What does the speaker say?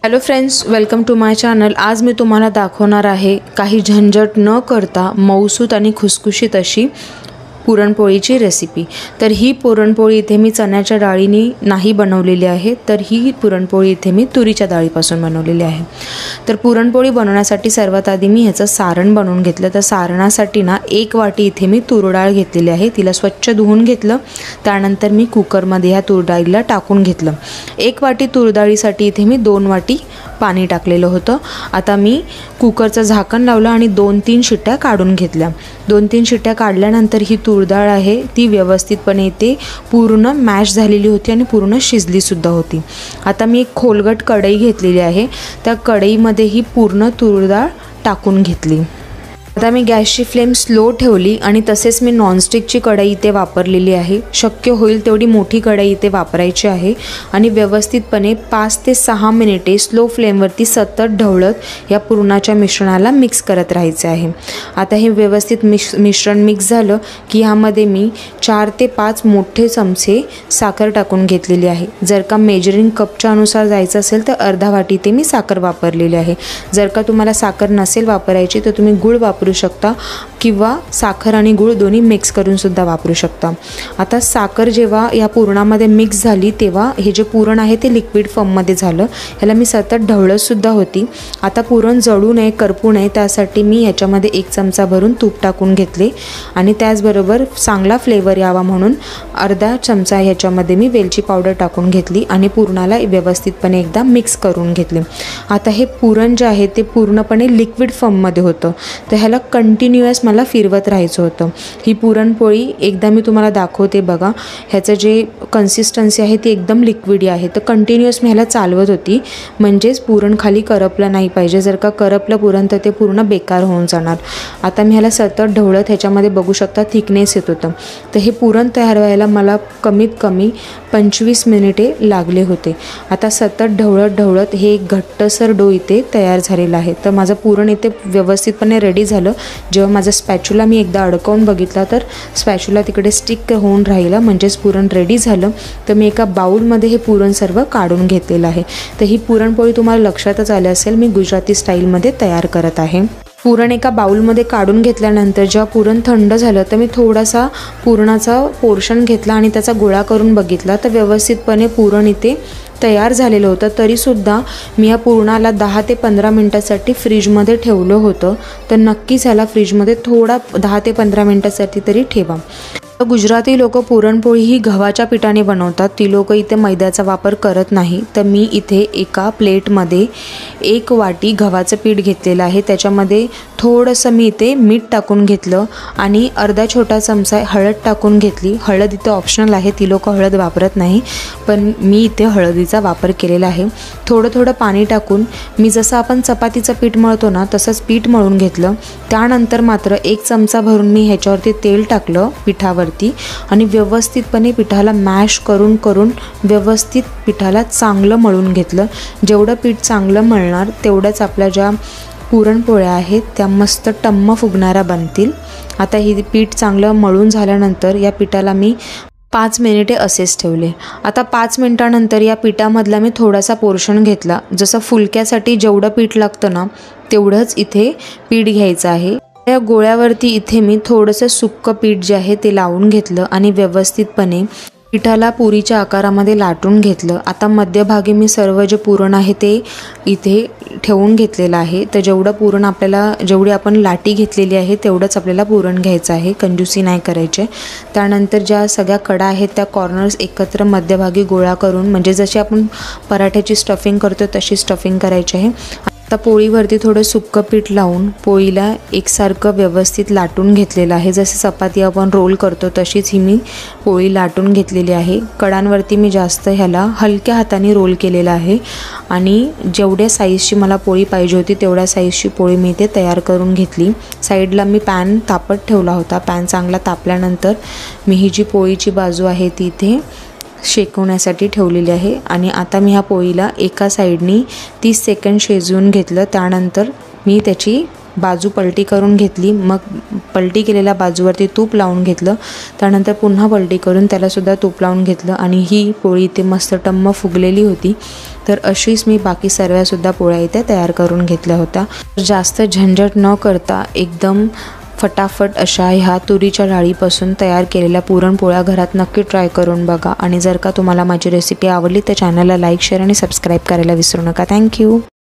Hello friends, welcome to my channel. आज मी तुम्हाला दाखवणार आहे काही झंझट न करता मऊसूत आणि खुसखुशीत अशी पुरणपोळीची रेसिपी। तर ही पुरणपोळी इथे मी चण्याच्या डाळीने नाही बनवलेली आहे, तर ही पुरणपोळी इथे मी तुरीच्या डाळीपासून बनवलेली आहे। तर पुरणपोळी बनवण्यासाठी सर्वात आधी मी ह्याचं सारण बनवून घेतलं। तर सारणासाठी ना 1 वाटी इथे मी तूर डाळ घेतलेली आहे, तिला स्वच्छ धुवून घेतलं। त्यानंतर मी कुकरमध्ये ह्या तूर डाळीला टाकून घेतलं। 1 वाटी तूर डाळीसाठी इथे मी 2 वाटी पाणी टाकलेलं होतं। आता मी कुकरचं झाकण लावलं आणि 2-3 शिट्ट्या काढून घेतल्या। 2-3 शिट्ट्या काढल्यानंतर ही तूर डाळ आहे ती व्यवस्थितपणे इथे पूर्ण मॅश झालेली होती आणि पूर्ण शिजली सुद्धा होती। आता मी एक खोलगट कढई घेतलेली आहे, त्या कढईमध्ये ही पूर्ण तूर डाळ टाकून घेतली। आता मी गॅसची फ्लेम स्लो ठेवली आणि तसेच मी नॉनस्टिकची कढई इथे वापरलेली आहे। शक्य होईल तेवढी मोठी कढई इथे वापरायची आहे आणि व्यवस्थितपणे 5 ते 6 मिनिटे स्लो फ्लेमवरती सतत ढवळत या पुरणाच्या मिश्रणाला मिक्स करत राहायचे आहे। आता हे व्यवस्थित मिश्रण मिक्स झालं की ह्यामध्ये मी 4 ते 5 मोठे चमचे साखर टाकून घेतलेली आहे। जर का मेजरिंग कपच्या अनुसार जायचं असेल तर अर्धा वाटी ते मी साखर वापरलेली आहे। जर का तुम्हाला साखर नसेल वापरायची तर तुम्ही गूळ वापरू शकता किंवा साखर आणि गूळ दोन्ही मिक्स करून सुद्धा वापरू शकता। आता साखर जेव्हा या पुरणामध्ये मिक्स झाली तेव्हा हे जे पुरण आहे ते लिक्विड फॉर्ममध्ये झालं। ह्याला मी सतत ढवळत सुद्धा होती। आता पुरण जळू नये, करपू नये त्यासाठी मी याच्यामध्ये 1 चमचा भरून तूप टाकून घेतले आणि त्याचबरोबर चांगला फ्लेवर यावा म्हणून अर्धा चमचा ह्याच्यामध्ये मी वेलची पावडर टाकून घेतली आणि पुरणाला व्यवस्थितपणे एकदा मिक्स करून घेतले। आता हे पुरण जे आहे ते पूर्णपणे लिक्विड फॉर्ममध्ये होतं, तर ह्याला कंटिन्युअस मला फिरवत राहायचं होतं। ही पुरणपोळी एकदा मी तुम्हाला दाखवते बघा, ह्याचं जे कन्सिस्टन्सी आहे ती एकदम लिक्विडी आहे। तर कंटिन्युअस मी ह्याला चालवत होती, म्हणजेच पुरण खाली करपलं नाही पाहिजे। जर का करपलं पुरण तर ते पूर्ण बेकार होऊन जाणार। आता मी ह्याला सतत ढवळत ह्याच्यामध्ये बघू शकता थिकनेस येत होतं। तर हे पुरण तयार व्हायला मला कमीत कमी 25 मिनिटे लागले होते। आता सतत ढवळत हे एक घट्टसर डो इथे तयार झालेला आहे। तर माझं पुरण इथे व्यवस्थितपणे रेडी झालं। जेव्हा माझा स्पॅच्युला मी एकदा अडकवून बघितला तर स्पॅच्युला तिकडे स्टिक होऊन राहिलं, म्हणजेच पुरण रेडी झालं। तर मी एका बाउलमध्ये हे पुरण सर्व काढून घेतलेलं आहे। तर ही पुरणपोळी तुम्हाला लक्षातच आले असेल मी गुजराती स्टाईलमध्ये तयार करत आहे। पुरण एका बाउलमध्ये काढून घेतल्यानंतर जेव्हा पुरण थंड झालं तर मी थोडासा पुरणाचा पोर्शन घेतला आणि त्याचा गोळा करून बघितला, तर व्यवस्थितपणे पुरण इथे तयार झालेलं होतं। तरीसुद्धा मी या पुरणाला 10 ते 15 मिनटासाठी फ्रीजमध्ये ठेवलं होतं। तर नक्कीच ह्याला फ्रीजमध्ये थोडा 10 ते 15 मिनटासाठी तरी ठेवा। गुजराती लोक पुरणपोळी ही गव्हाच्या पिठाने बनवतात, ती लोक इथे मैद्याचा वापर करत नाही। तर मी इथे एका प्लेटमध्ये 1 वाटी गव्हाचं पीठ घेतलेलं आहे, त्याच्यामध्ये थोडंसं मी इथे मीठ टाकून घेतलं आणि अर्धा छोटा चमचा हळद टाकून घेतली। हळद इथे ऑप्शनल आहे, ती लोक हळद वापरत नाही, पण मी इथे हळदीचा वापर केलेला आहे। थोडं पाणी टाकून मी जसं आपण चपातीचं पीठ मळतो ना तसंच पीठ मळून घेतलं। त्यानंतर मात्र 1 चमचा भरून मी ह्याच्यावरती तेल टाकलं पिठावरती आणि व्यवस्थितपणे पिठाला मॅश करून व्यवस्थित पिठाला चांगलं मळून घेतलं। जेवढं पीठ चांगलं मळणार तेवढंच आपल्या ज्या पुरणपोळ्या आहेत त्या मस्त टम्म फुगणाऱ्या बनतील। आता ही पीठ चांगलं मळून झाल्यानंतर या पिठाला मी 5 मिनिटे असेच ठेवले। आता 5 मिनिटानंतर या पिठामधला मी थोडासा पोर्शन घेतला। जसं फुलक्यासाठी जेवढं पीठ लागतं ना तेवढंच इथे पीठ घ्यायचं आहे। या गोळ्यावरती इथे मी थोडंसं सुक्कं पीठ जे आहे ते लावून घेतलं आणि व्यवस्थितपणे पिठाला पुरीच्या आकारामध्ये लाटून घेतलं। आता मध्यभागी मी सर्व जे पुरण आहे ते इथे ठेवून घेतलेलं आहे। तर जेवढं पुरण आपल्याला जेवढी आपण लाटी घेतलेली आहे तेवढंच आपल्याला पुरण घ्यायचं आहे, कंजूसी नाही करायचे। त्यानंतर ज्या सगळ्या कडा आहेत त्या कॉर्नर्स एकत्र मध्यभागी गोळा करून, म्हणजे जशी आपण पराठ्याची स्टफिंग करतो तशी स्टफिंग करायची आहे। आता पोळीवरती थोडं सुक्कं पीठ लावून पोळीला एकसारखं व्यवस्थित लाटून घेतलेलं आहे। जसे चपाती आपण रोल करतो तशीच ही मी पोळी लाटून घेतलेली आहे। कडांवरती मी जास्त ह्याला हलक्या हाताने रोल केलेला आहे आणि जेवढ्या साईजची मला पोळी पाहिजे होती तेवढ्या साईजची पोळी मी इथे तयार करून घेतली। साईडला मी पॅन तापत ठेवला होता। पॅन चांगला तापल्यानंतर मी ही जी पोळीची बाजू आहे ती इथे शेकवण्यासाठी ठेवलेली आहे आणि आता मी ह्या पोळीला एका साईडनी 30 सेकंड शिजवून घेतलं। त्यानंतर मी त्याची बाजू पलटी करून घेतली, मग पलटी केलेल्या बाजूवरती तूप लावून घेतलं, त्यानंतर पुन्हा पलटी करून त्यालासुद्धा तूप लावून घेतलं आणि ही पोळी इथे मस्त टम्म फुगलेली होती। तर अशीच मी बाकी सर्वसुद्धा पोळ्या इथे तयार करून घेतल्या होत्या। जास्त झंझट न करता एकदम फटाफट अशा ह्या तुरीच्या डाळीपासून तयार केलेल्या पुरणपोळ्या घरात नक्की ट्राय करून बघा। आणि जर का तुम्हाला माझी रेसिपी आवडली तर चॅनलला लाईक, शेअर आणि सबस्क्राईब करायला विसरू नका। थँक्यू।